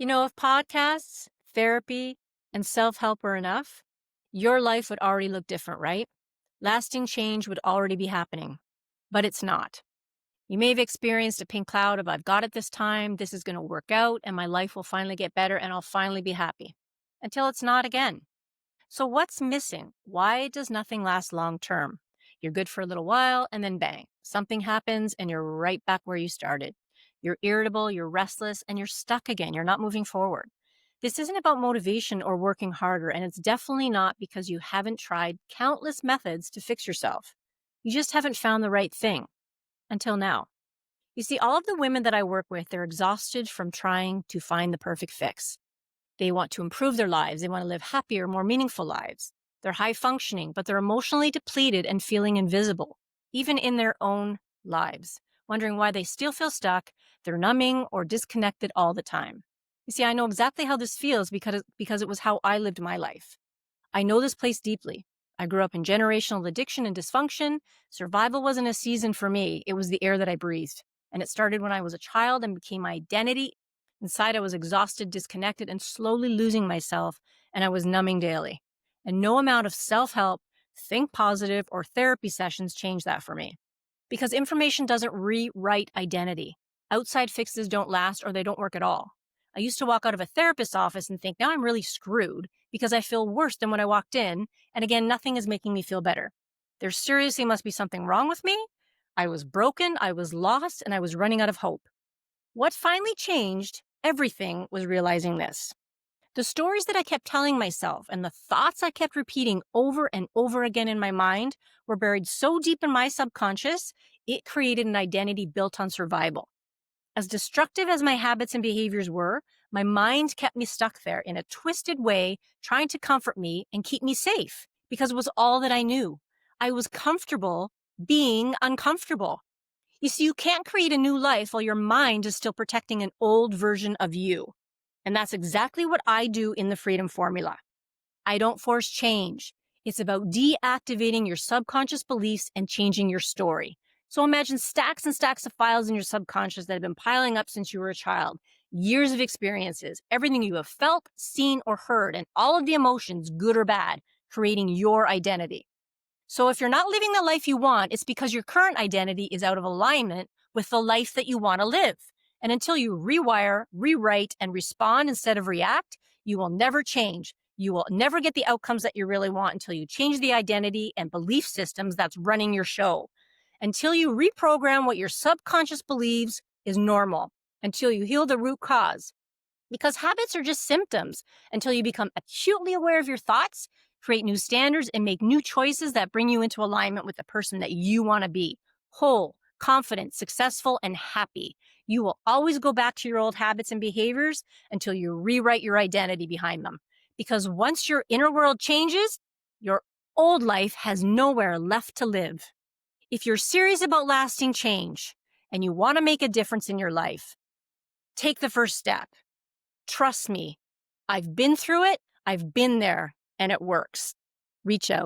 If podcasts, therapy, and self help were enough, your life would already look different, right? Lasting change would already be happening, but it's not. You may have experienced a pink cloud of, I've got it this time, this is going to work out, and my life will finally get better, and I'll finally be happy. Until it's not again. So, what's missing? Why does nothing last long term? You're good for a little while, and then bang, something happens, and you're right back where you started. You're irritable, you're restless, and you're stuck again. You're not moving forward. This isn't about motivation or working harder, and it's definitely not because you haven't tried countless methods to fix yourself. You just haven't found the right thing until now. You see, all of the women that I work with, they're exhausted from trying to find the perfect fix. They want to improve their lives. They want to live happier, more meaningful lives. They're high functioning, but they're emotionally depleted and feeling invisible, even in their own lives, wondering why they still feel stuck, they're numbing or disconnected all the time. You see, I know exactly how this feels because it was how I lived my life. I know this place deeply. I grew up in generational addiction and dysfunction. Survival wasn't a season for me. It was the air that I breathed. And it started when I was a child and became my identity. Inside, I was exhausted, disconnected, and slowly losing myself, and I was numbing daily. And no amount of self-help, think positive, or therapy sessions changed that for me. Because information doesn't rewrite identity. Outside fixes don't last or they don't work at all. I used to walk out of a therapist's office and think, now I'm really screwed because I feel worse than when I walked in. And again, nothing is making me feel better. There seriously must be something wrong with me. I was broken, I was lost, and I was running out of hope. What finally changed everything was realizing this. The stories that I kept telling myself and the thoughts I kept repeating over and over again in my mind were buried so deep in my subconscious, it created an identity built on survival. As destructive as my habits and behaviors were, my mind kept me stuck there in a twisted way, trying to comfort me and keep me safe because it was all that I knew. I was comfortable being uncomfortable. You see, you can't create a new life while your mind is still protecting an old version of you. And that's exactly what I do in the Freedom Formula. I don't force change. It's about deactivating your subconscious beliefs and changing your story. So imagine stacks and stacks of files in your subconscious that have been piling up since you were a child, years of experiences, everything you have felt, seen, or heard, and all of the emotions, good or bad, creating your identity. So if you're not living the life you want, it's because your current identity is out of alignment with the life that you want to live. And until you rewire, rewrite, and respond instead of react, you will never change. You will never get the outcomes that you really want until you change the identity and belief systems that's running your show. Until you reprogram what your subconscious believes is normal. Until you heal the root cause. Because habits are just symptoms until you become acutely aware of your thoughts, create new standards, and make new choices that bring you into alignment with the person that you want to be. Whole, confident, successful, and happy. You will always go back to your old habits and behaviors until you rewrite your identity behind them. Because once your inner world changes, your old life has nowhere left to live. If you're serious about lasting change and you want to make a difference in your life, take the first step. Trust me, I've been through it, I've been there, and it works. Reach out.